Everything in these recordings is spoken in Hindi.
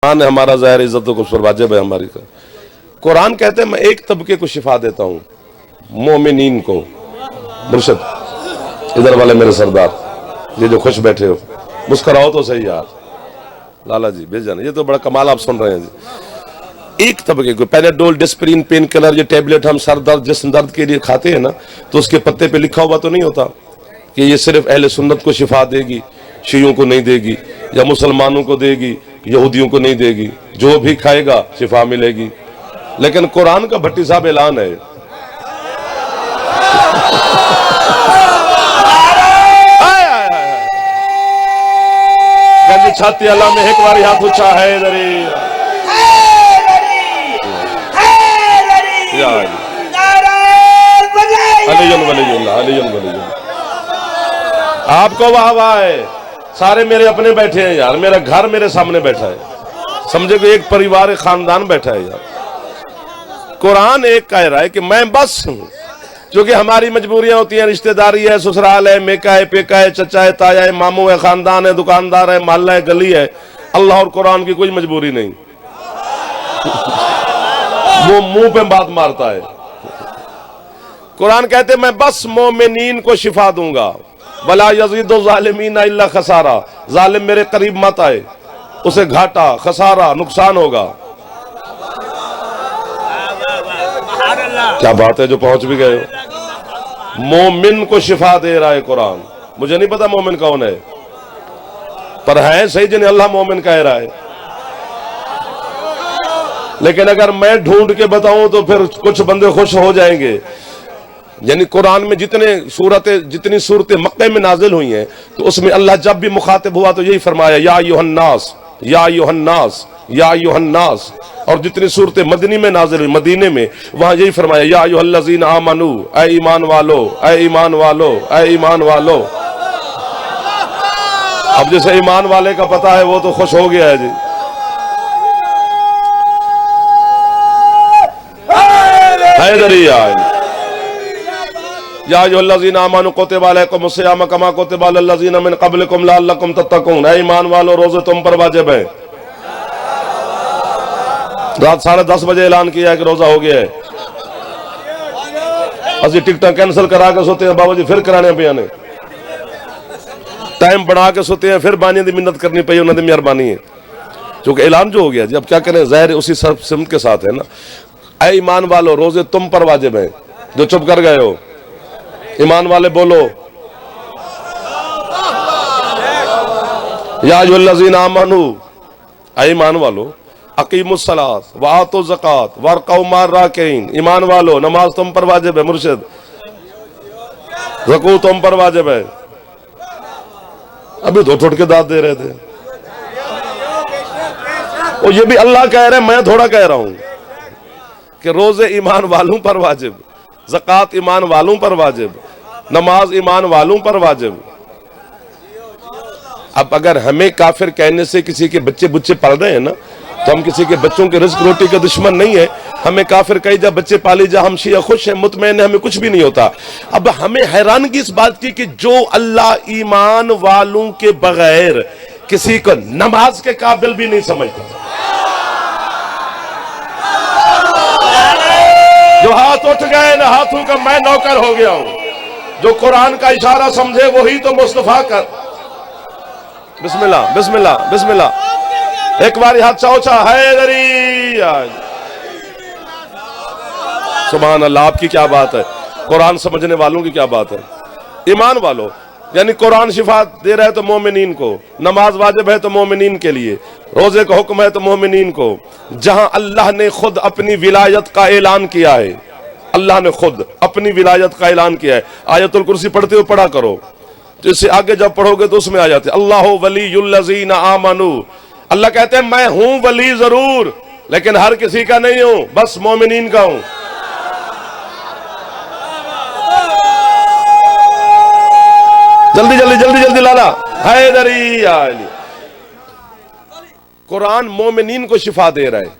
कुरान है हमारा ज़ाहिर इज्जतों को वाजिब है हमारी का। कुरान कहते हैं मैं एक तबके को शिफा देता हूँ, मोमिनीन को। मुर्शिद इधर वाले मेरे सरदार, ये जो खुश बैठे हो, मुस्कुराओ तो सही यार। लाला जी बेजान, ये तो बड़ा कमाल आप सुन रहे हैं जी। एक तबके को पैराडोल, डिस्प्रिन, पेन किलर, ये टेबलेट हम सर दर्द जिस्म दर्द के लिए खाते हैं ना, तो उसके पत्ते पे लिखा हुआ तो नहीं होता कि ये सिर्फ अहले सुन्नत को शिफा देगी, शियों को नहीं देगी, या मुसलमानों को देगी, यहूदियों को नहीं देगी, जो भी खाएगा शिफा मिलेगी। लेकिन कुरान का भट्टी साहब ऐलान है, गंज छाती अल्लाह में एक बार हाथ ऊंचा है इधर आपको वाह वाह है। सारे मेरे अपने बैठे हैं यार, मेरा घर मेरे सामने बैठा है, समझे कि एक परिवार, एक खानदान बैठा है यार। कुरान एक कह रहा है कि मैं बस हूं, क्योंकि हमारी मजबूरियां होती हैं, रिश्तेदारी है, ससुराल है, मेका है, पेका है, चचा है, ताया है, मामू है, खानदान है, दुकानदार है, मोहल्ला है, गली है। अल्लाह और कुरान की कोई मजबूरी नहीं। वो मुंह पे बात मारता है। कुरान कहते मैं बस मोमिनीन को शिफा दूंगा, वला यज़ीदु ज़ालिमीन इल्ला खसारा। जालिम मेरे करीब मत आए, उसे घाटा, खसारा, नुकसान होगा। क्या बात है जो पहुंच भी गए हो। मोमिन को शिफा दे रहा है कुरान। मुझे नहीं पता मोमिन कौन है, पर है सही जिन्हें अल्लाह मोमिन कह रहा है। लेकिन अगर मैं ढूंढ के बताऊं तो फिर कुछ बंदे खुश हो जाएंगे। यानी कुरान में जितनी सूरतें मक्के में नाजिल हुई हैं, तो उसमें अल्लाह जब भी मुखातिब हुआ तो यही फरमाया या अय्युहन्नास, या अय्युहन्नास, या अय्युहन्नास। और जितनी सूरतें मदनी में नाजिल हुई, मदीने में, वहां यही फरमाया या अय्युहल्लज़ीना आमनू, ऐ ईमान वालो, ऐ ईमान वालो, ऐ ईमान वालो। अब जैसे ईमान वाले का पता है वो तो खुश हो गया है जी। या अय्युहल्लज़ीना आमनू कुतिबा अलैकुमुस सियाम कमा कुतिबा अलल्लज़ीना मिन क़ब्लिकुम लअल्लकुम तत्तक़ून। ऐ ईमान वालो, रोजे तुम पर वाजिब है। रात 10:30 बजे ऐलान किया है कि रोजा हो गया है। असि टिकट कैंसिल करा के सोते हैं बाबा जी, फिर कराने पे आने टाइम बढ़ा के सोते हैं, फिर बानी की मिन्नत करनी पई, उन्होंने मेहरबानी है, क्योंकि ऐलान जो हो गया जी। अब क्या करें, ज़ाहिर उसी सिमत के साथ है ना। ऐ ईमान वालो, रोजे तुम पर वाजिब है। जो चुप कर गए हो, ईमान वाले बोलो या अय्युहल्लज़ीना आमनू, ऐ ईमान वालो, अकीमुस सलात व आतु ज़कात वरकऊ मार राकिईन। ईमान वालो, नमाज तुम पर वाजिब है। मुर्शिद ज़कूत तुम पर वाजिब है। अभी दो ठुट के दाद दे रहे थे, और ये भी अल्लाह कह रहे, मैं थोड़ा कह रहा हूं कि रोजे ईमान वालों पर वाजिब, ज़कात ईमान वालों पर वाजिब, नमाज ईमान वालों पर वाजिब। अब अगर हमें काफिर कहने से किसी के बच्चे बुच्चे पल रहे हैं ना, तो हम किसी के बच्चों के रिस्क रोटी का दुश्मन नहीं है। हमें काफिर कही जा बच्चे पाली जा, हम शिया खुश हैं, मुतमैन है, हमें कुछ भी नहीं होता। अब हमें हैरानगी इस बात की कि जो अल्लाह ईमान वालों के बगैर किसी को नमाज के काबिल भी नहीं समझता, जो हाथ उठ गए ना, हाथों का मैं नौकर हो गया हूं। जो कुरान का इशारा समझे वही तो मुस्तफा कर। बिस्मिल्लाह बिस्मिल्लाह बिस्मिल्लाह। एक बार हाथ चौचा है दरी। सुभान अल्लाह, आपकी क्या बात है, कुरान समझने वालों की क्या बात है। ईमान वालों यानी कुरान शिफा दे रहा है तो मोमिनीन को, नमाज वाजिब है तो मोमिनीन के लिए, रोजे का हुक्म है तो मोमिनीन को। जहां अल्लाह ने खुद अपनी विलायत का ऐलान किया है, अल्लाह ने खुद अपनी विलायत का ऐलान किया है। आयतुल कुर्सी पढ़ते हुए पढ़ा करो, तो इससे आगे जब पढ़ोगे तो उसमें आ जाते अल्लाहु वलियुल्लज़ीना आमनू। अल्लाह कहते हैं मैं हूं वली जरूर, लेकिन हर किसी का नहीं हूं, बस मोमिनीन का हूं। जल्दी जल्दी जल्दी जल्दी लाला हैदरी। कुरान मोमिनीन को शिफा दे रहा है।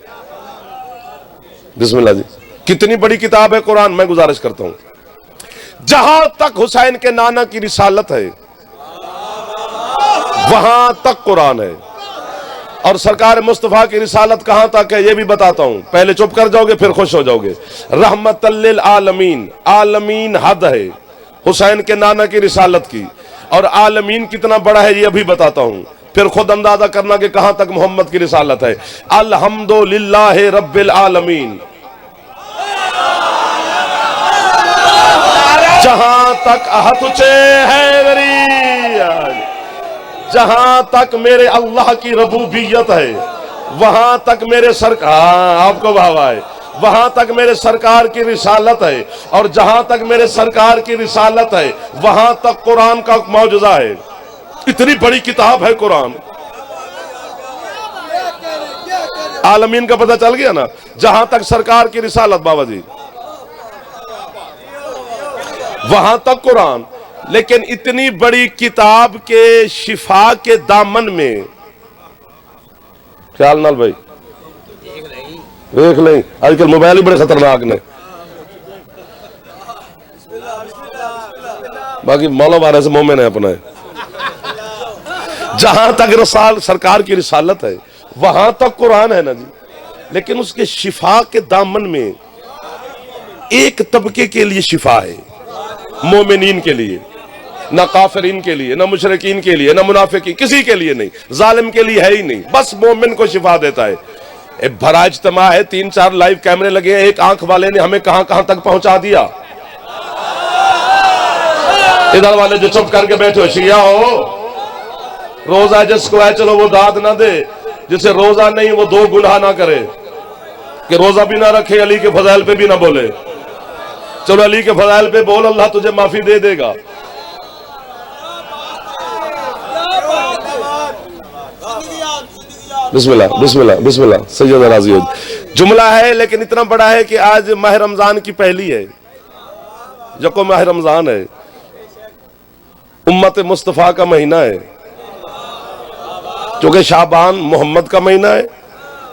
बिस्मिल्लाह जी। कितनी बड़ी किताब है कुरान। मैं गुजारिश करता हूं, जहां तक हुसैन के नाना की रिसालत है वहां तक कुरान है। और सरकार मुस्तफ़ा की रिसालत कहां तक है ये भी बताता हूं, पहले चुप कर जाओगे फिर खुश हो जाओगे। रहमतल लिल आलमीन, आलमीन हद है हुसैन के नाना की रिसालत की, और आलमीन कितना बड़ा है ये अभी बताता हूं, फिर खुद अंदाजा करना कि कहां तक मोहम्मद की रिसालत है। अल्हम्दुलिल्लाह रब्बिल आलमीन, जहां तक हथुचे है, जहां तक मेरे अल्लाह की रबूबियत है, वहां तक मेरे सरकार, आपको भावा है, वहां तक मेरे सरकार की रिसालत है, और जहां तक मेरे सरकार की रिसालत है वहां तक कुरान का मौजूदा है। इतनी बड़ी किताब है कुरान। आलमीन का पता चल गया ना, जहां तक सरकार की रिसालत बाबा जी वहां तक कुरान। लेकिन इतनी बड़ी किताब के शिफा के दामन में, ख्याल नाल भाई देख लें, आजकल मोबाइल ही बड़े खतरनाक ने, बाकी मौला बारे से मोमिन है अपना। जहां तक रसाल सरकार की रिसालत है वहां तक कुरान है ना जी, लेकिन उसके शिफा के दामन में एक तबके के लिए शिफा है, मोमिनीन के लिए, ना काफिरीन के लिए, ना मुशरिकीन के लिए, ना मुनाफिकीन, किसी के लिए नहीं, जालिम के लिए है ही नहीं, बस मोमिन को शिफा देता है। एक भरा इज्तिमा है, 3-4 लाइव कैमरे लगे हैं, एक आंख वाले ने हमें कहां कहां तक पहुंचा दिया। इधर वाले जो चुप करके बैठे हो, शिया हो, रोजा जिसको है चलो वो दाद ना दे, जिसे रोजा नहीं वो 2 गुनाह ना करे, कि रोजा भी ना रखे, अली के फजाइल पे भी ना बोले। चलो अली के फजाइल पे बोल, अल्लाह तुझे माफी दे देगा। बिस्मिल्लाह बिस्मिल्लाह बिस्मिल्लाह, सैयद राजी हो। जुमला है लेकिन इतना बड़ा है कि आज माह रमजान की पहली है, जको माह रमजान है, उम्मत मुस्तफ़ा का महीना है, क्योंकि शाबान मोहम्मद का महीना है,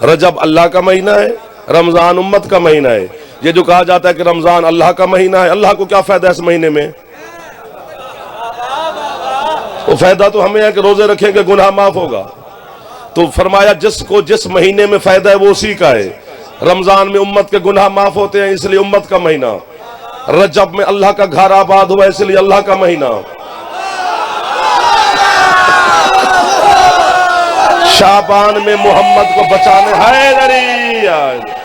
रजब अल्लाह का महीना है, रमजान उम्मत का महीना है। ये जो कहा जाता है कि रमजान अल्लाह का महीना है, अल्लाह को क्या फायदा है इस महीने में? वो फायदा तो हमें है कि रोजे रखेंगे गुनाह माफ होगा। तो फरमाया जिसको जिस महीने में फायदा है वो उसी का है। रमजान में उम्मत के गुनाह माफ होते हैं इसलिए उम्मत का महीना, रजब में अल्लाह का घर आबाद हुआ इसलिए अल्लाह का महीना, शाबान में मोहम्मद को बचाने है।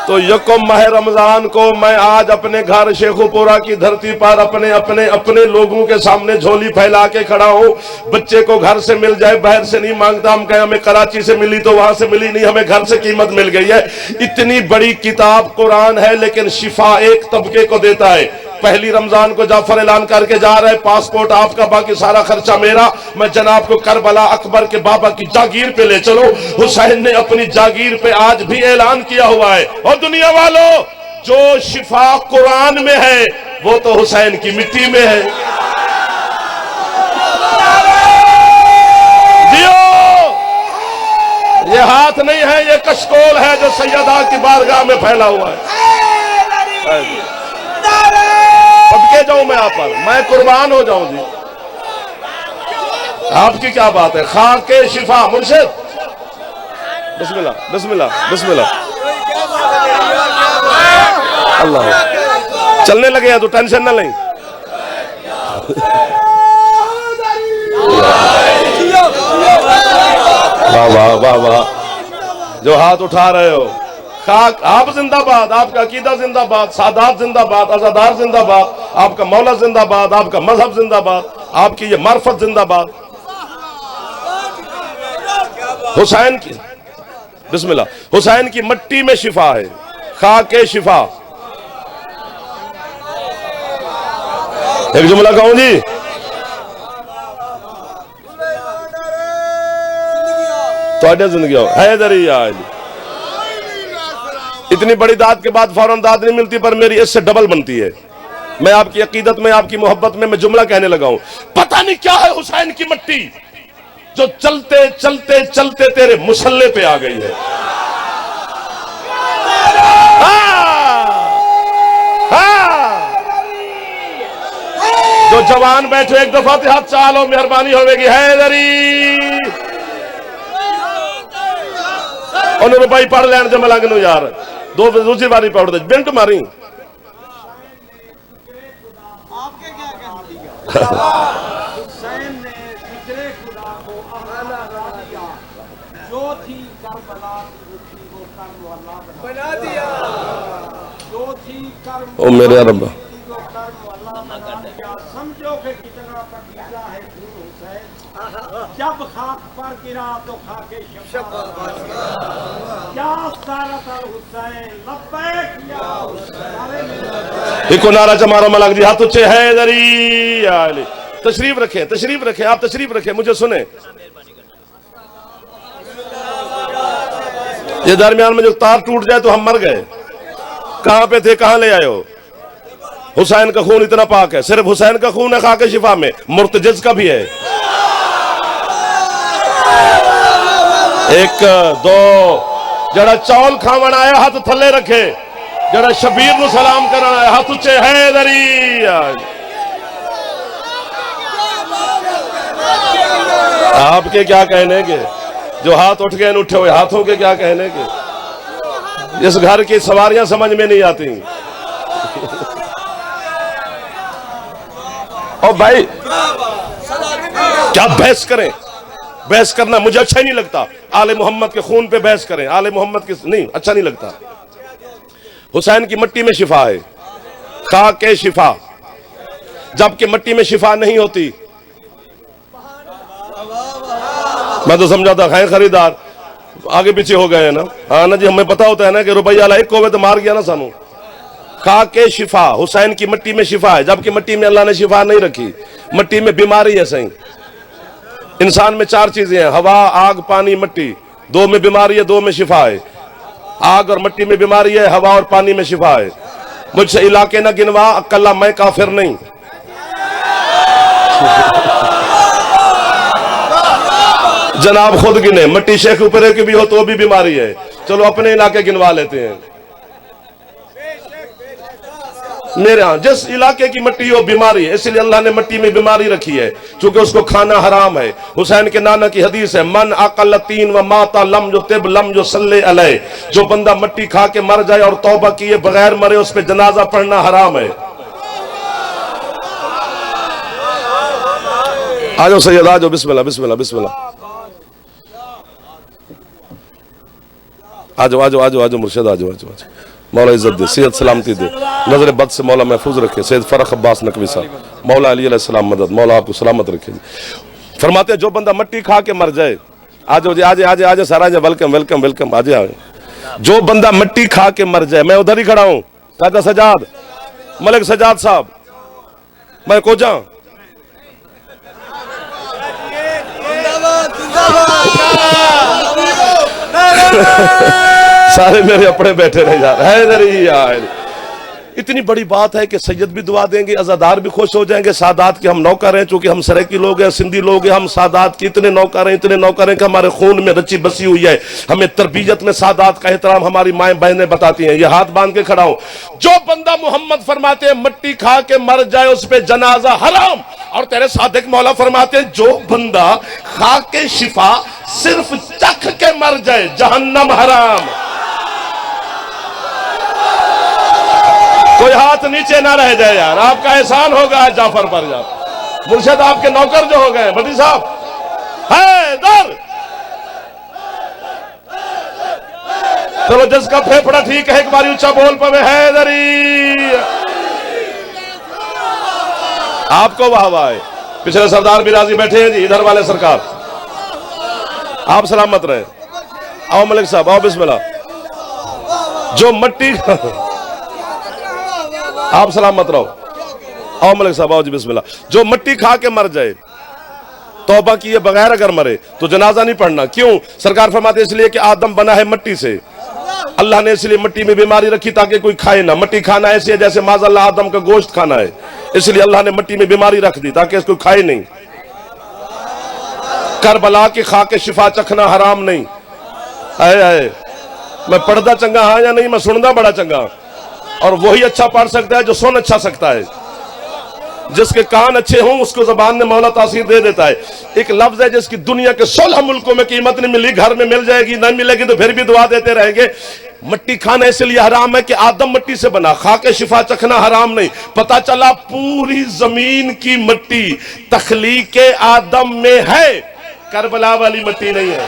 तो यकम माह रमजान को मैं आज अपने घर शेखुपुरा की धरती पर अपने अपने अपने लोगों के सामने झोली फैला के खड़ा हूं। बच्चे को घर से मिल जाए, बाहर से नहीं मांगता, हम कहें हमें कराची से मिली तो वहां से मिली नहीं, हमें घर से कीमत मिल गई है। इतनी बड़ी किताब कुरान है लेकिन शिफा एक तबके को देता है। पहली रमजान को जाफर ऐलान करके जा रहे, पासपोर्ट आपका, बाकी सारा खर्चा मेरा, मैं जनाब को करबला अकबर के बाबा की जागीर पे ले चलो। हुसैन ने अपनी जागीर पे आज भी ऐलान किया हुआ है। और दुनिया वालों, जो शिफा कुरान में है वो तो हुसैन की मिट्टी में है। ये हाथ नहीं है, ये कशकोल है जो सैयदा की बारगाह में फैला हुआ है। सबके जाऊं मैं आप पर, मैं कुर्बान हो जाऊं जी। आपकी क्या बात है? खाके शिफा मुर्शिद, बिस्मिल्लाह बिस्मिल्लाह बिस्मिल्लाह। अल्लाह, चलने लगे हैं तो टेंशन ना लें। वाह वाह वाह वाह, जो हाथ उठा रहे हो, खाक आप जिंदाबाद, आपका अकीदा जिंदाबाद, सादात जिंदाबाद, अज़ादार जिंदाबाद, आपका मौला जिंदाबाद, आपका मजहब जिंदाबाद, आपकी ये मार्फत जिंदाबाद। हुसैन की बिस्मिल्लाह, हुसैन की मट्टी में शिफा है, खाके शिफा। एक जुमला कहूं जी, तो जिंदगी हैदरी आज इतनी बड़ी दाद के बाद फौरन दाद नहीं मिलती, पर मेरी इससे डबल बनती है। मैं आपकी अकीदत में, आपकी मोहब्बत में मैं जुमला कहने लगा हूं। पता नहीं क्या है हुसैन की मट्टी जो चलते चलते चलते तेरे मुसल्ले पे आ गई है। जो जवान बैठे एक दफा हाथ चालो, मेहरबानी होगी। हैदरी उन्होंने रुपये पढ़ लैन जो मलंग नूं यार दो दूसरी बारी पढ़ दे बिंट मारी ओ मेरे रब्बा समझो कि कितना पकीजा है हुसैन जब खाक पर गिरा तो खाके क्या सारत हुसैन लब्बैक या हुसैन इको नारा चमारो मलंग जी हाथ ऊंचे हैदरी तशरीफ रखे आप तशरीफ रखे मुझे सुने ये दरमियान में जो तार टूट जाए तो हम मर गए कहां पे थे कहां ले आए हो हुसैन का खून इतना पाक है सिर्फ हुसैन का खून है खाके शिफा में मुर्तजिज का भी है एक दो जरा चौल खावन आया हाथ थले रखे जरा शबीर नु सलाम करना आया हाथ उच्चे हैदरी आपके क्या कहने के जो हाथ उठ गए उठे हुए हाथों के क्या कहने के इस घर की सवारियां समझ में नहीं आती और भाई क्या बहस करें बहस करना मुझे अच्छा ही नहीं लगता आले मोहम्मद के खून पे बहस करें आले मोहम्मद के नहीं अच्छा नहीं लगता हुसैन की मिट्टी में शिफा है खा के शिफा जबकि मिट्टी में शिफा नहीं होती मैं तो समझा था खैर खरीदार आगे पीछे हो गए ना हाँ ना जी हमें पता होता है ना कि रुपया लाइक को तो मार गया ना सानू खा के शिफा हुसैन की मिट्टी में शिफा है जबकि मिट्टी में अल्लाह ने शिफा नहीं रखी मिट्टी में बीमारी है सही इंसान में चार चीजें हैं हवा आग पानी मिट्टी दो में बीमारी है दो में शिफा है आग और मिट्टी में बीमारी है हवा और पानी में शिफा है मुझसे इलाके न गिनवा अक्कल्ला मैं काफिर नहीं जनाब खुद गिने मिट्टी शेख ऊपर की भी हो तो भी बीमारी है चलो अपने इलाके गिनवा लेते हैं मेरे यहाँ जिस इलाके की मिट्टी हो बीमारी है इसलिए अल्लाह ने मिट्टी में बीमारी रखी है क्योंकि उसको खाना हराम है हुसैन के नाना की हदीस है मन अकल तीन व माता लम जो तिब लम जो सल्ले अलैह जो बंदा मिट्टी खा के मर जाए और तौबा किए बगैर मरे उस पर जनाजा पढ़ना हराम है आ जाओ सैयद आ जाओ बिस्मिल्लाह बिस्मिल्लाह बिस्मिल्लाह आ जाओ आ जाओ आ जाओ आ जाओ मुर्शिद आ जाओ आ जाओ मौला इज्जत दे सेहत सलामती दे नजर बद से मौला महफूज रखे सैयद फरख अब्बास नकवी साहब मौला अली अलैहिस्सलाम मदद मौला आपको सलामत रखे फरमाते हैं जो बंदा मिट्टी खा के मर जाए आ जाओ जी आज आज आज सारा जी वेलकम वेलकम वेलकम आज जो बंदा मिट्टी खा के मर जाए मैं उधर ही खड़ा हूं काका सजाद मलिक सजाद साहब मैं कोजा सारे मेरे अपने बैठे रह जा रहे हैं इतनी बड़ी बात है कि सैयद भी दुआ देंगे अज़ादार भी खुश हो जाएंगे सादात के हम नौकर हैं चूंकि हम सराइकी लोग हैं सिंधी लोग हैं हम सादात के इतने नौकर हैं कि हमारे खून में रची बसी हुई है हमें तरबियत में सादात का एहतराम हमारी माएँ बहनें बताती हैं ये हाथ बांध के खड़ा हूं जो बंदा मोहम्मद फरमाते हैं मिट्टी खा के मर जाए उस पर जनाजा हराम और तेरे सादिक मौला फरमाते हैं जो बंदा खा के शिफा सिर्फ चख के मर जाए जहन्नम हराम कोई हाथ नीचे ना रह जाए यार आपका एहसान होगा जाफर पर यार मुर्शिद आपके नौकर जो हो गए भट्टी साहब हैदर चलो जिसका फेफड़ा ठीक है एक बार ऊंचा बोल पवे हैदरी आपको वाह वाह है पिछले सरदार भी राजी बैठे हैं जी इधर वाले सरकार आप सलामत रहे आओ मलिक साहब आओ बिस्मिल्लाह जो मट्टी आप सलामत रहो आओ मलिक साहब आओ जी बिस्मिल्लाह जो मिट्टी खा के मर जाए तौबा किए बगैर अगर मरे तो जनाजा नहीं पढ़ना क्यों सरकार फरमाते इसलिए कि आदम बना है मिट्टी से अल्लाह ने इसलिए मिट्टी में बीमारी रखी ताकि कोई खाए ना मिट्टी खाना ऐसी है जैसे माज़अल्लाह आदम का गोश्त खाना है इसलिए अल्लाह ने मिट्टी में बीमारी रख दी ताकि इसको खाए नहीं करबला की खा के शिफा चखना हराम नहीं है मैं पढ़दा चंगा हाँ या नहीं मैं सुनदा बड़ा चंगा और वही अच्छा पढ़ सकता है जो सुन अच्छा सकता है जिसके कान अच्छे हों उसको जबान में मौला तासीर दे देता है। एक लफ्ज है जिसकी दुनिया के 16 मुल्कों में कीमत नहीं मिली, घर में मिल जाएगी, नहीं मिलेगी तो फिर भी दुआ देते रहेंगे। मट्टी खाना इसलिए हराम है कि आदम मट्टी से बना, खा के शिफा चखना हराम नहीं। पता चला पूरी जमीन की मट्टी तखलीके आदम में है, करबला वाली मट्टी नहीं है।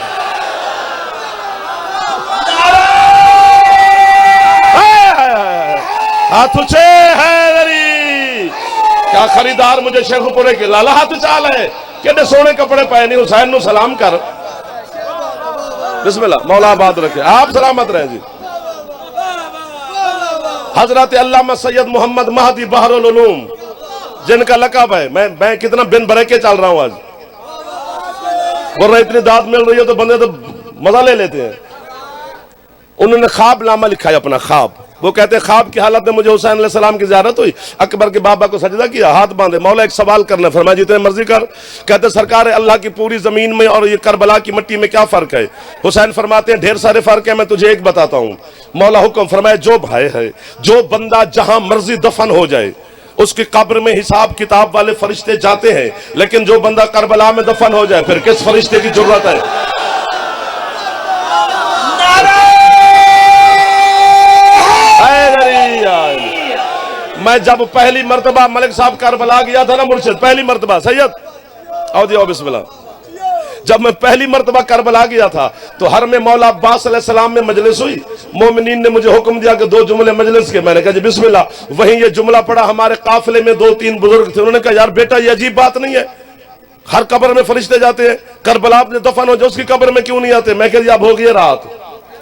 हाथ ऊंचे है, क्या खरीदार मुझे शेखुपुरे के लाला हाथ चाल है कि सोने कपड़े पहने हुसैन नु सलाम कर। बिस्मिल्लाह, मौला आबाद रखे, आप सलामत रहे जी। हजरत अल्लामा सैयद मोहम्मद महदी बहरुल उलूम जिनका लक़ब है, मैं कितना बिन बरके चल रहा हूं आज। बोल रहे इतनी दाद मिल रही है तो बंदे तो मजा ले लेते हैं। उन्होंने ख्वाब नामा लिखा है अपना ख्वाब। वो कहते हैं ख्वाब की हालत में मुझे हुसैन अलैहिस्सलाम की ज़ियारत हुई, अकबर के बाबा को सजदा किया, हाथ बांधे, मौला एक सवाल करना, फरमाया जितने मर्जी कर। कहते सरकार अल्लाह की पूरी जमीन में और ये करबला की मिट्टी में क्या फर्क है? हुसैन फरमाते हैं ढेर सारे फर्क है, मैं तुझे एक बताता हूं। मौला हुक्म फरमाया, जो भाई है, जो बंदा जहां मर्जी दफन हो जाए उसकी कब्र में हिसाब किताब वाले फरिश्ते जाते हैं, लेकिन जो बंदा करबला में दफन हो जाए फिर किस फरिश्ते की जरूरत है? मैं जब पहली मर्तबा मलिक साहब करबला गया था ना मुर्शिद, पहली मर्तबा सैयद आओ दियो बिस्मिल्लाह, जब मैं पहली मर्तबा करबला गया था तो हर में मौला अब्बास अलैहिस्सलाम में मजलिस हुई। मोमिनीन ने मुझे हुक्म दिया कि 2 जुमले मजलिस के। मैंने कहा जी बिस्मिल्लाह। वहीं ये जुमला पड़ा, हमारे काफिले में 2-3 बुजुर्ग थे, उन्होंने कहा यार बेटा ये अजीब बात नहीं है, हर कब्र में फरिश्ते जाते हैं, करबला में दफन हो जाए उसकी कब्र में क्यों नहीं आते? मैं कह अब हो गई रात,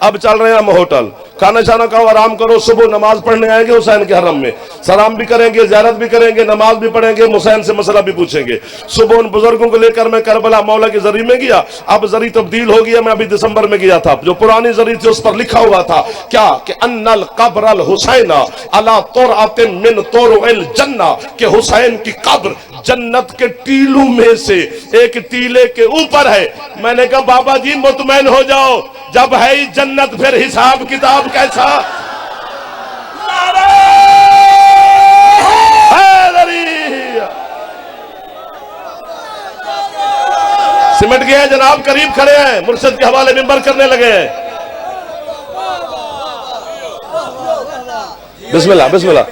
अब चल रहे हैं हम होटल, खाना शाना खाओ, आराम करो, सुबह नमाज पढ़ने आएंगे हुसैन के हरम में, सलाम भी करेंगे, ज़ियारत भी करेंगे, नमाज भी पढ़ेंगे, हुसैन से मसला भी पूछेंगे। सुबह उन बुजुर्गों को लेकर मैं करबला मौला की जरी में गया। अब जरी तब्दील हो गया, मैं अभी दिसंबर में गया था, जो पुरानी जरी थी उस पर लिखा हुआ था क्या कि अन्नल कब्रल हुसैना अला तुरअतिन मिन तुरुइल जन्ना, कि हुसैन की कब्र जन्नत के टीलों में से एक टीले के ऊपर है। मैंने कहा बाबा जी मुतमैन हो जाओ, जब है ही जन्नत फिर हिसाब किताब कैसा? सिमट गए हैं जनाब, करीब खड़े हैं, मुर्शिद के हवाले मिंबर करने लगे हैं। बिस्मिल्लाह बिस्मिल्लाह।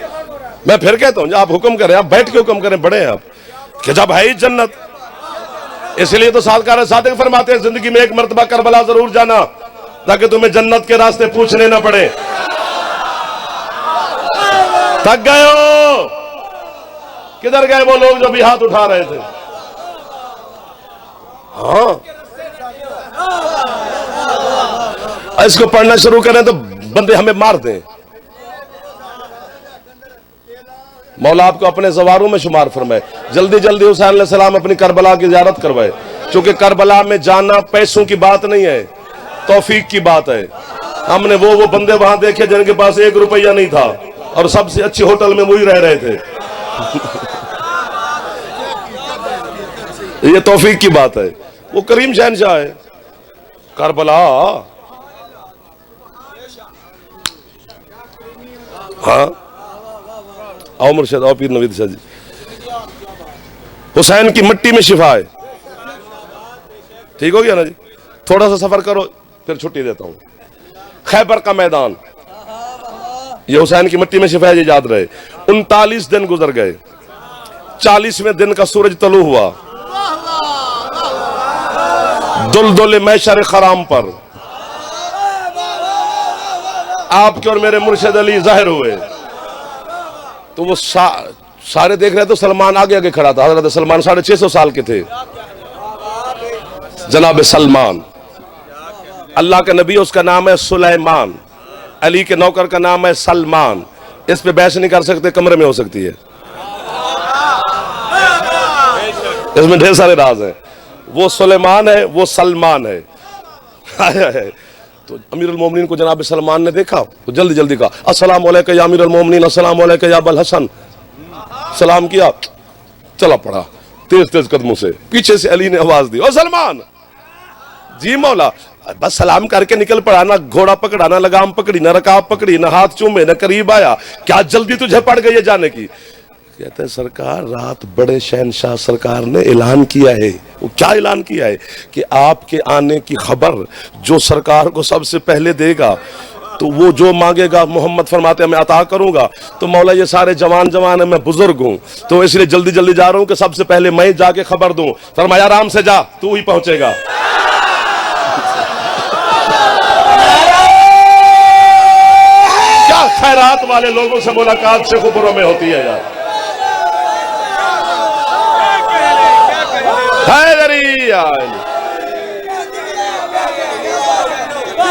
मैं फिर कहता हूं आप हुक्म करें, आप बैठ के हुक्म करें, बड़े हैं आप, कि जब है ही जन्नत। इसलिए तो सालकार सादिक फरमाते हैं जिंदगी में एक मर्तबा करबला जरूर जाना, ताकि तुम्हें जन्नत के रास्ते पूछने ना पड़े। थक गए हो? किधर गए वो लोग जो भी हाथ उठा रहे थे? हाँ, इसको पढ़ना शुरू करें तो बंदे हमें मार दें। मौला आपको अपने जवारों में शुमार फरमाए, जल्दी जल्दी हुसैन अलैहिस्सलाम अपनी करबला की ज़ियारत करवाए, क्योंकि करबला में जाना पैसों की बात नहीं है, तौफीक की बात है। हमने वो बंदे वहां देखे जिनके पास 1 रुपया नहीं था और सबसे अच्छी होटल में वही रह रहे थे। ये तौफीक की बात है, वो करीम शहनशाह है। करबला, हाँ आओ मुर्शिद, आओ पीर नवीद शाह जी। हुसैन की मिट्टी में शिफा है, ठीक हो गया ना जी? थोड़ा सा सफर करो फिर छुट्टी देता हूं। खैबर का मैदान, ये हुसैन की मिट्टी में शिफा है, ये याद रहे। 39 दिन गुजर गए, 40वें दिन का सूरज तलू हुआ, दुलदुल मैशर खराम पर आपके और मेरे मुर्शिद अली जाहिर हुए। तो वो सारे देख रहे तो सलमान आगे आगे खड़ा था। हजरत सलमान 650 साल के थे, जनाब सलमान। अल्लाह का नबी, उसका नाम है सुलेमान, अली के नौकर का नाम है सलमान। इस पे बहस नहीं कर सकते, कमरे में हो सकती है, इसमें ढेर सारे राज हैं। वो सुलेमान है, वो सलमान है। तो अमीरुल मोमिनीन को जनाब सलमान ने देखा तो जल्दी जल्दी कहा अस्सलाम अलैका या अमीरुल मोमिनीन, अस्सलाम अलैका या अबुल हसन। सलाम किया, चला पड़ा तेज तेज कदमों से। पीछे से अली ने आवाज दी, ओ सलमान। जी मौला। बस सलाम करके निकल पड़ा, ना घोड़ा पकड़ा, ना लगाम पकड़ी, ना रकाब पकड़ी, ना हाथ चूमे, ना करीब आया। क्या जल्दी तुझे पड़ गई है जाने की? कहते हैं सरकार रात बड़े शहनशाह सरकार ने ऐलान किया है। वो क्या ऐलान किया है कि आपके आने की खबर जो सरकार को सबसे पहले देगा तो वो जो मांगेगा मोहम्मद फरमाते हैं मैं अता करूंगा। तो मौला ये सारे जवान जवान है, मैं बुजुर्ग हूं तो इसलिए जल्दी जल्दी जा रहा हूं कि सबसे पहले मैं जाके खबर दूं। फरमाया आराम से जा, तू ही पहुंचेगा। क्या खैरात वाले लोगों से मुलाकात से खुबरों में होती है यार।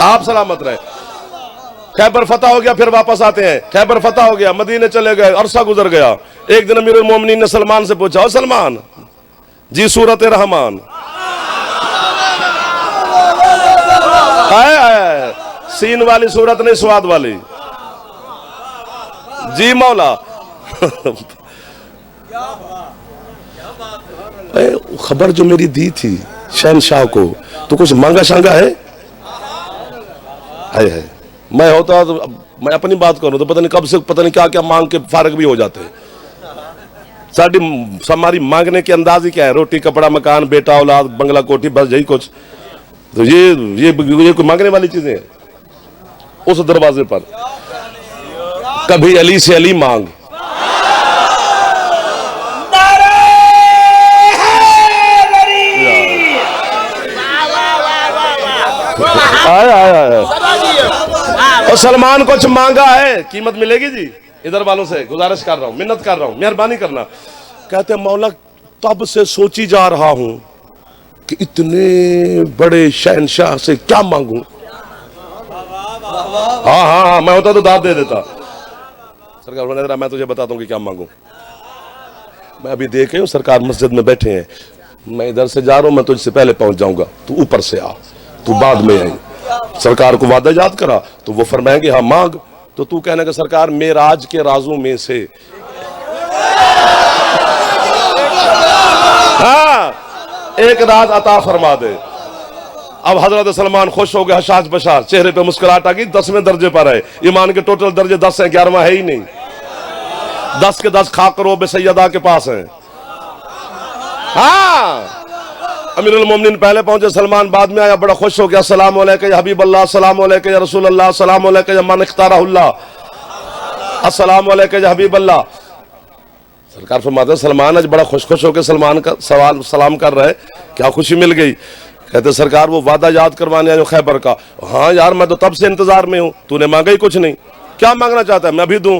आप सलामत रहे। खैबर फतह हो गया, फिर वापस आते हैं। खैबर फतह हो गया, मदीने चले गए, अरसा गुजर गया। एक दिन अमीरुल मोमिनीन ने सलमान से पूछा, ओ सलमान जी सूरत रहमान आए सीन वाली सूरत नहीं स्वाद वाली जी मौला। खबर जो मेरी दी थी शहनशाह को तो कुछ मांगा शांगा है? है। मैं होता तो मैं अपनी बात करूं तो पता नहीं कब से पता नहीं क्या क्या मांग के फारग भी हो जाते हैं। हमारी मांगने के अंदाज ही क्या है? रोटी कपड़ा मकान बेटा औलाद बंगला कोठी, बस यही कुछ। तो ये कोई मांगने वाली चीजें हैं? उस दरवाजे पर कभी अली से अली मांग, तो सलमान कुछ मांगा है, कीमत मिलेगी जी। इधर वालों से गुजारिश कर रहा हूं, मिन्नत कर रहा हूं, मेहरबानी करना। कहते मौला तब से सोची जा रहा हूं कि इतने बड़े शहनशाह से क्या मांगूं। हाँ, मैं होता तो दाद दे देता। सरकार मैं तुझे बताता हूं कि क्या मांगूं। मैं अभी देखे हूं सरकार मस्जिद में बैठे हैं, मैं इधर से जा रहा हूं, मैं तुझसे पहले पहुंच जाऊंगा, तू ऊपर से आ, तू बाद में आई। सरकार को वादा याद करा तो वो फरमाएंगे हाँ मांग। तो तू कहने का सरकार मेराज के राजों में से हाँ एक राज अता फरमा दे। अब हजरत सलमान खुश हो गए, हशाश बशाश, चेहरे पे मुस्कुराहट आ गई। 10वें दर्जे पर है। ईमान के टोटल दर्जे 10 हैं, 11वां है ही नहीं। 10 के 10 खाकरो बे सैयदा के पास हैं। हाँ अमीरुल मोमिनीन पहले पहुंचे, सलमान बाद में आया, बड़ा खुश हो गया। अस्सलाम वालेकुम या हबीब अल्लाह, अस्सलाम वालेकुम या रसूल अल्लाह, अस्सलाम वालेकुम या मन इख्तारहुल्लाह, अस्सलाम वालेकुम या हबीब अल्लाह। सरकार फरमाते सलमान आज बड़ा खुश खुश होकर सलमान का सवाल सलाम कर रहे, क्या खुशी मिल गई? कहते सरकार वो वादा याद करवाने आए खैबर का। हाँ यार मैं तो तब से इंतजार में हूं, तूने मांगा ही कुछ नहीं, क्या मांगना चाहता है मैं भी दूं।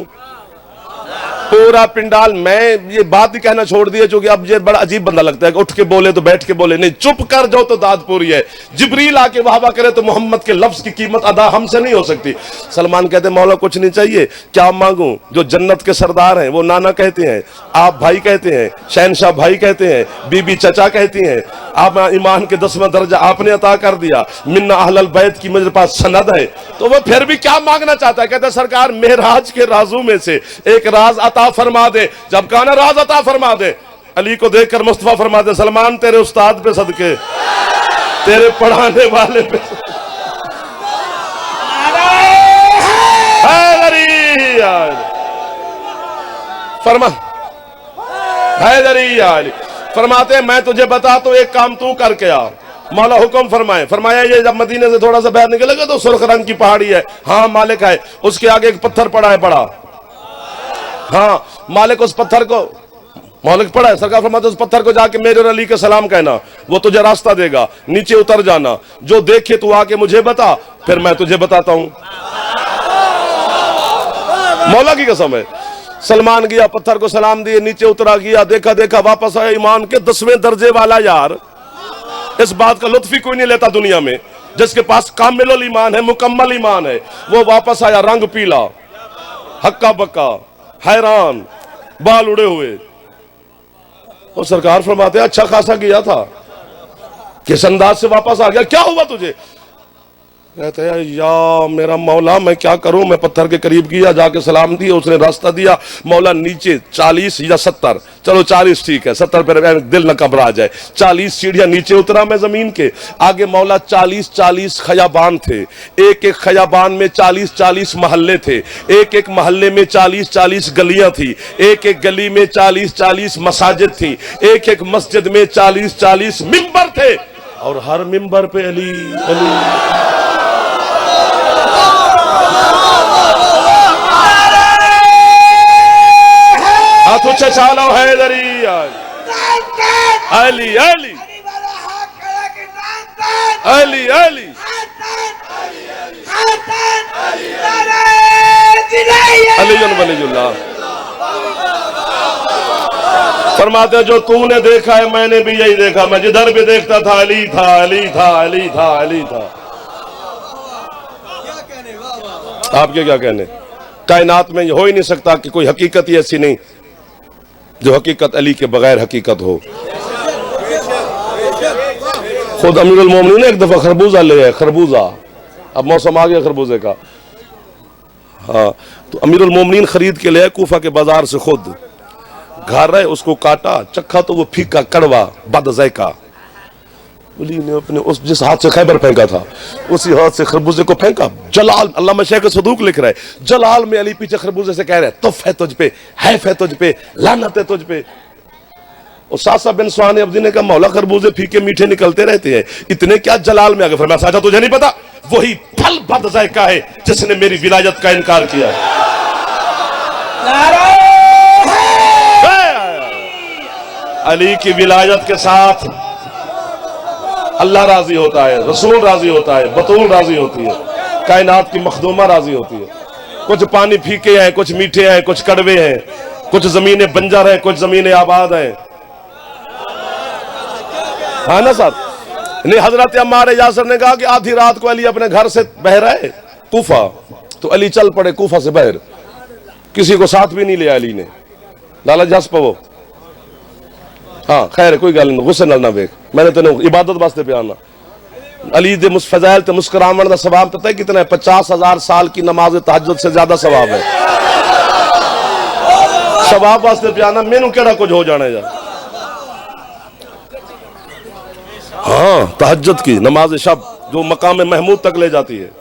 पूरा पिंडाल, मैं ये बात ही कहना छोड़ दिया क्योंकि अब ये बड़ा अजीब बंदा लगता है कि उठ के बोले तो बैठ के बोले, नहीं चुप कर जाओ तो दाद पूरी है। जिब्रील आके वाहवा करे तो मोहम्मद के लफ्ज की कीमत अदा हमसे नहीं हो सकती। सलमान कहते मौला कुछ नहीं चाहिए, क्या मांगूं? जो जन्नत के सरदार हैं वो नाना कहते हैं, आप भाई कहते हैं, शहनशाह भाई कहते हैं, बीबी चचा कहती हैं। आप ईमान के 10वां दर्जा आपने अता कर दिया, मिन्ना अहलल बैत की मेरे पास सनद है। तो वो फिर भी क्या मांगना चाहता है? कहता है सरकार मेराज के राजों में से एक राज अता फरमा दे। जब कहा ना राज अता फरमा दे, अली को देखकर मुस्तफा फरमा दे सलमान तेरे उस्ताद पे सदके, तेरे पढ़ाने वाले पे फरमा फरमाते मैं तुझे बता तो एक काम तू करके आ। मौला हुक्म फरमाए। फरमाया ये जब मदीने से थोड़ा सा बाहर निकलेगा तो सुर्ख रंग की पहाड़ी है, हाँ मालिक है, उसके आगे एक पत्थर पड़ा है बड़ा, हाँ मालिक उस पत्थर को मौलिक पड़ा है। सरकार फरमाते उस पत्थर को जाके मेरे और अली के सलाम कहना, वो तुझे रास्ता देगा, नीचे उतर जाना, जो देखे तू आके मुझे बता, फिर मैं तुझे बताता हूं। मौला की कसम है। सलमान गया, पत्थर को सलाम दिए, नीचे उतरा, गया, देखा देखा, वापस आया। ईमान के 10वें दर्जे वाला यार, इस बात का लुत्फ ही कोई नहीं लेता दुनिया में, जिसके पास कामिल ईमान है, मुकम्मल ईमान है। वो वापस आया, रंग पीला, हक्का बक्का, हैरान, बाल उड़े हुए। और सरकार फरमाते अच्छा खासा गया था, किस अंदाज से वापस आ गया, क्या हुआ तुझे? कहते हैं या मेरा मौला मैं क्या करूं, मैं पत्थर के करीब गया, जाके सलाम दिया, उसने रास्ता दिया, मौला नीचे 40 या 70, चलो 40 ठीक है, 70 पर दिल न घबरा जाए, 40 सीढ़ियां नीचे उतरा मैं जमीन के, आगे मौला 40 खयाबान थे, एक एक खयाबान में 40 महल्ले थे, एक एक महल्ले में 40 गलियां थी, एक एक गली में 40 मसाजिद थी, एक एक मस्जिद में 40 मिंबर थे, और हर मिंबर पे अली अली। हाथ ऊंचा चालो हैदरी अली अली अली अली। अलीजुल्लाह फरमाते हैं जो तूने देखा है मैंने भी यही देखा, मैं जिधर भी देखता था अली था अली था अली था अली था। आपके क्या कहने? कायनात में हो ही नहीं सकता कि कोई हकीकत ही ऐसी नहीं जो हकीकत अली के बगैर हकीकत हो। खुद अमीरुल मोमिनीन ने एक दफा खरबूजा ले आए, खरबूजा, अब मौसम आ गया खरबूजे का, हाँ, तो अमीरुल मोमिनीन खरीद के ले आए कूफा के बाजार से, खुद घर रहे, उसको काटा, चखा तो वो फीका कड़वा बद ज़ायका। अली ने अपने उस जिस हाथ से खैबर फेंका था उसी हाथ से खरबूजे को फेंका। जलाल, अल्लामा शेख सदूक लिख रहा है, जलाल में अली पीछे खरबूजे से कह रहे तुफ है तुझ पे, हैफ है तुझ पे, लानत है तुझ पे। और सासा बिन सुहाने अब्दी ने कहा मौला खरबूजे फीके मीठे निकलते रहते हैं, इतने क्या जलाल में आ गए? फरमाया साचा तुझे नहीं पता, वही फल बद ज़ायका है जिसने मेरी विलायत का इनकार किया। अली की विलायत के साथ अल्लाह राजी होता है, रसूल राजी होता है, बतूल राजी होती है, कायनात की मखदूमा राजी होती है। कुछ पानी फीके हैं, कुछ मीठे हैं, कुछ कड़वे हैं, कुछ जमीनें बंजर हैं, कुछ जमीनें आबाद हैं, हाँ ना साहब? नहीं, हजरत अम्मार यासर ने कहा कि आधी रात को अली अपने घर से बह रहा है कूफा, तो अली चल पड़े कूफा से बहर, किसी को साथ भी नहीं लिया अली ने। लाला जस पवो, हाँ खैर कोई गल नहीं, गुस्से ना वेख, मैंने तेन इबादत वास्ते पे आना। अली दे फजाइल ते मुस्कुरावन का सवाब पता है कितना है? 50,000 साल की नमाज तहज्जुद से ज्यादा सवाब है। सवाब वास्ते पे आना, मैनू केड़ा कुछ हो जाने जा। हाँ, तहज्जुद की नमाज शब जो मकाम महमूद तक ले जाती है।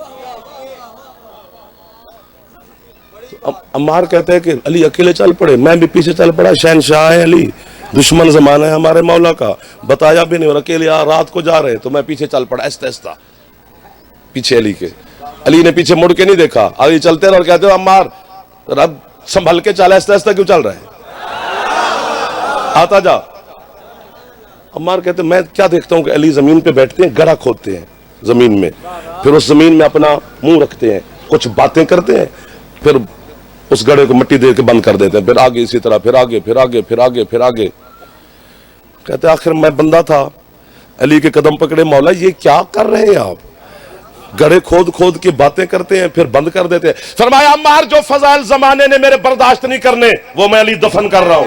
अम्मार कहते हैं कि अली अकेले चल पड़े, मैं भी पीछे चल पड़ा, शहनशाह है अली, दुश्मन जमाना है हमारे मौला का, बताया भी नहीं, और अकेले रात को जा रहे हैं, तो मैं पीछे चल पड़ा ऐसा ऐसा पीछे अली के। अली ने पीछे मुड़ के नहीं देखा, आगे चलते रहे और कहते हो अम्मार रब संभल के चल, ऐसा ऐसा क्यों चल रहा है, आता जा। अम्मार कहते मैं क्या देखता हूँ कि अली जमीन पे बैठते हैं, गड्ढा खोदते हैं जमीन में, फिर उस जमीन में अपना मुंह रखते हैं, कुछ बातें करते हैं, फिर उस गड्ढे को मिट्टी दे के बंद कर देते हैं, फिर आगे इसी तरह, फिर आगे फिर आगे फिर आगे फिर आगे। कहते आखिर मैं बंदा था, अली के कदम पकड़े, मौला ये क्या कर रहे हैं आप? गड्ढे खोद खोद के बातें करते हैं, फिर बंद कर देते हैं। फरमाया अम्मार जो फजाइल जमाने ने मेरे बर्दाश्त नहीं करने, वो मैं अली दफन कर रहा हूं।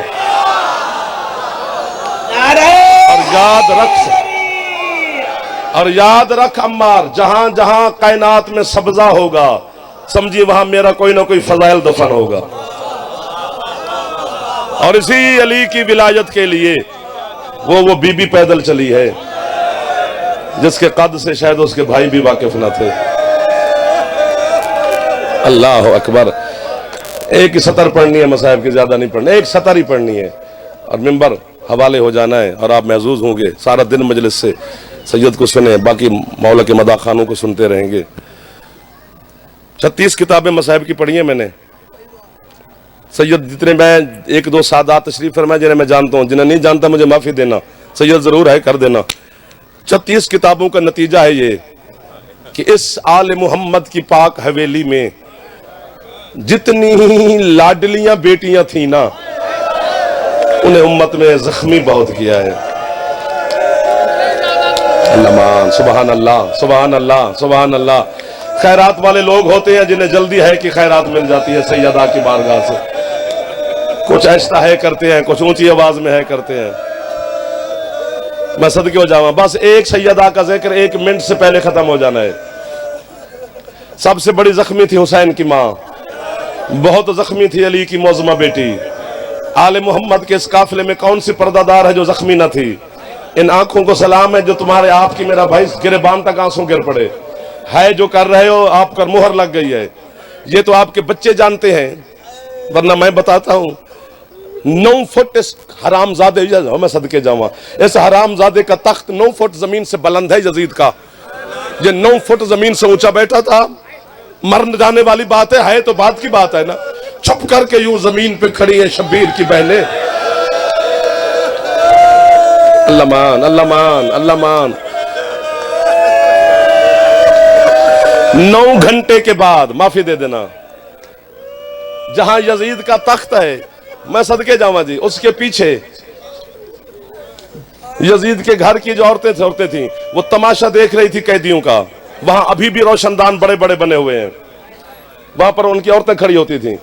और याद रख अम्मार, जहां जहां कायनात में सब्जा होगा, समझिए वहां मेरा कोई ना कोई फजाइल दफन होगा। और इसी अली की विलायत के लिए वो बीबी पैदल चली है जिसके कद से शायद उसके भाई भी वाकिफ न थे। अल्लाह अकबर। एक ही सतर पढ़नी है मसाहिब की, ज्यादा नहीं पढ़नी, एक सतर ही पढ़नी है और मिंबर हवाले हो जाना है और आप महजूज होंगे। सारा दिन मजलिस से सैयद को सुने, बाकी मौला के मदा खानों को सुनते रहेंगे। 36 किताबें मसाहिब की पढ़ी है मैंने। सैयद जितने मैं एक दो सादात तशरीफ फरमाए जिन्हें मैं जानता हूँ, जिन्हें नहीं जानता मुझे माफी देना, सैयद जरूर है कर देना। 36 किताबों का नतीजा है ये कि इस आले मोहम्मद की पाक हवेली में जितनी लाडलियां बेटियां थी ना, उन्हें उम्मत में जख्मी बहुत किया है। सुभान अल्लाह सुभान अल्लाह सुभान अल्लाह। खैरात वाले लोग होते हैं जिन्हें जल्दी है कि खैरात मिल जाती है सैयदा की बारगाह से, कुछ ऐसा है करते हैं, कुछ ऊंची आवाज में है करते हैं। मैं सदके हो जाऊं, बस एक सैयदा का जिक्र 1 मिनट से पहले खत्म हो जाना है। सबसे बड़ी जख्मी थी हुसैन की माँ, बहुत जख्मी थी अली की मौजमा बेटी। आले मोहम्मद के इस काफिले में कौन सी पर्दादार है जो जख्मी न थी? इन आंखों को सलाम है जो तुम्हारे आपकी मेरा भाई गिरबान तक आंसू गिर पड़े। है जो कर रहे हो आप पर मुहर लग गई है, ये तो आपके बच्चे जानते हैं, वरना मैं बताता हूं 9 फुट इस हरामजादे, मैं सदके जावा, इस हरामजादे का तख्त 9 फुट जमीन से बुलंद है यजीद का। ये 9 फुट जमीन से ऊंचा बैठा था। मर जाने वाली बात है तो बात की बात है ना। छुप करके यूं जमीन पे खड़ी है शब्बीर की बहनें। अल्लाह मान, अल्लाह मान, अल्लाह मान। 9 घंटे के बाद, माफी दे देना, जहां यजीद का तख्त है, मैं सदके जावा जी, उसके पीछे यजीद के घर की जो औरतें थी वो तमाशा देख रही थी कैदियों का। वहां अभी भी रोशनदान बड़े बड़े बने हुए हैं, वहां पर उनकी औरतें खड़ी होती थी।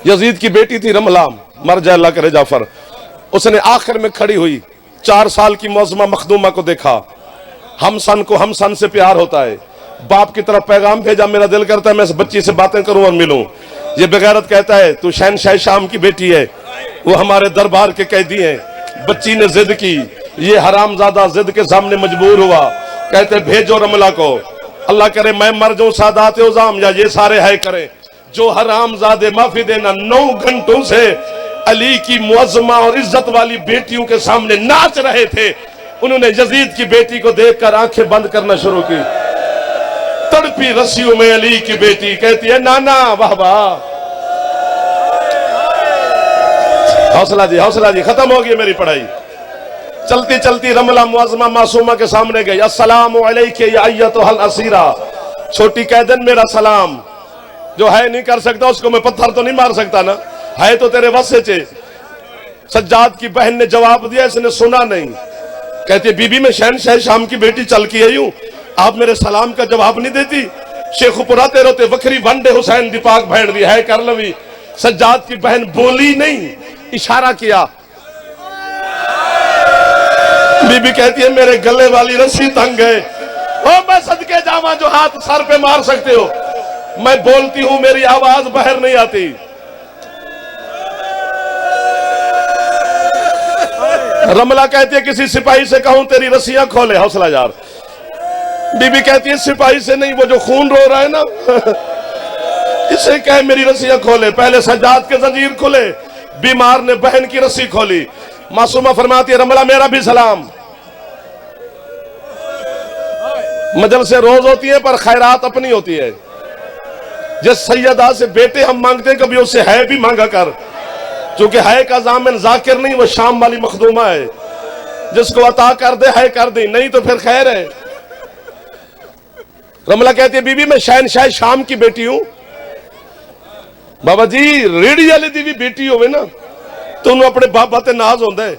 यजीद की बेटी थी रमला, मर जाए अल्लाह करे जाफर, उसने आखिर में खड़ी हुई 4 साल की मौजमा मखदूमा को देखा। हम सन को हम सन से प्यार होता है। बाप की तरफ पैगाम भेजा, मेरा दिल करता है मैं इस बच्ची से बातें करूं और मिलूं। ये बेगैरत कहता है तू शहनशाह शाम की बेटी है, वो हमारे दरबार के कैदी हैं। बच्ची ने जिद की, ये हरामजादा जिद के सामने मजबूर हुआ। कहते भेजो रमला को, अल्लाह करे मैं मर जाऊं सादात उजाम या ये सारे है करें। जो हरामजादे, माफी देना, 9 घंटों से अली की मुअज्जमा और इज्जत वाली बेटियों के सामने नाच रहे थे, उन्होंने यजीद की बेटी को देखकर आंखें बंद करना शुरू की। तड़पी रस्सियों में अली की बेटी कहती है नाना वाह वाह। हौसला जी, खत्म हो गई मेरी पढ़ाई। चलती चलती रमला मुअज्जमा मासूमा के सामने गई। अस्सलामु अलैका या अय्यतुहल असीरा, छोटी कैदन मेरा सलाम। जो है नहीं कर सकता उसको मैं पत्थर तो नहीं मार सकता ना, है तो तेरे वस से। सज्जाद की बहन ने जवाब दिया, इसने सुना नहीं। कहती बीबी मैं शहनशाह शाम की बेटी चल के आई हूं, आप मेरे सलाम का जवाब नहीं देती। शेखुपुरा ते रोते वखरी वंडे हुसैन दीपाक भेड़ दी है कर लवी। सज्जाद की बहन बोली नहीं, इशारा किया। बीबी कहती है मेरे गले वाली रस्सी तंग है। ओ मैं सदके जावा जो हाथ सर पे मार सकते हो। मैं बोलती हूं मेरी आवाज बाहर नहीं आती। रमला कहती है किसी सिपाही से कहूं तेरी रस्सियां खोले। हौसला यार। बीबी कहती है सिपाही से नहीं, वो जो खून रो रहा है ना इसे कहे मेरी रस्सियां खोले। पहले सज्जाद के जंजीर खुले, बीमार ने बहन की रस्सी खोली। मासूमा फरमाती है रमला मेरा भी सलाम। मजल से रोज होती है पर खैरात अपनी होती है। जिस सैयदा से बेटे हम मांगते हैं कभी उससे है भी मांगा कर, क्योंकि है का जामिन जाकिर नहीं, वो शाम वाली मखदूमा है। जिसको अता कर दे है कर दे, नहीं तो फिर खैर है। रमला कहती है बीबी मैं शहनशाह शाम की बेटी हूं। बाबा जी रेड़ी वाले दी भी बेटी होवे ना तो उन्होंने अपने बाबा ते नाज होता है।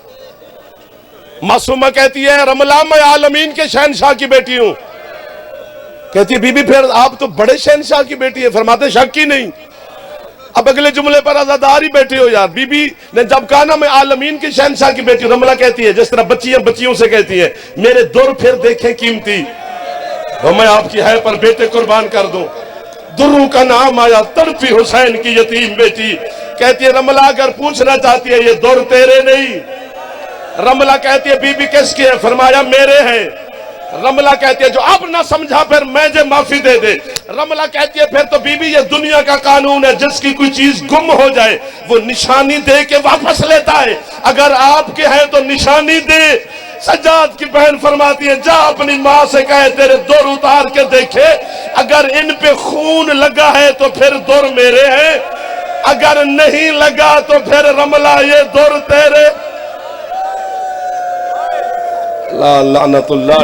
मासूमा कहती है रमला मैं आलमीन के शहनशाह की बेटी हूं। कहती है बीबी फिर आप तो बड़े शहनशाह की बेटी है। फरमाते शक ही नहीं। अब अगले जुमले पर आजादार ही बैठे हो यार। बीबी ने जब कहा ना मैं आलमीन की शहनशाह की बेटी, रमला कहती है जिस तरह बच्चियां बच्चियों से कहती है मेरे दुर फिर देखें कीमती, तो मैं आपकी है पर बेटे कुर्बान कर दूं। दुर्रू का नाम आया, तड़पी हुसैन की यतीम बेटी। कहती है रमला अगर पूछना चाहती है ये दुर तेरे नहीं। रमला कहती है बीबी किसके है? फरमाया मेरे हैं। रमला कहती है जो अब ना समझा फिर मैं जे माफी दे दे। रमला कहती है फिर तो बीबी ये दुनिया का कानून है, जिसकी कोई चीज गुम हो जाए वो निशानी दे के वापस लेता है। अगर आपके हैं तो निशानी दे। सज्जाद की बहन फरमाती है जा अपनी माँ से कहे तेरे दुर उतार के देखे, अगर इन पे खून लगा है तो फिर दुर मेरे हैं, अगर नहीं लगा तो फिर रमला ये दुर तेरे। लानतुल्लाह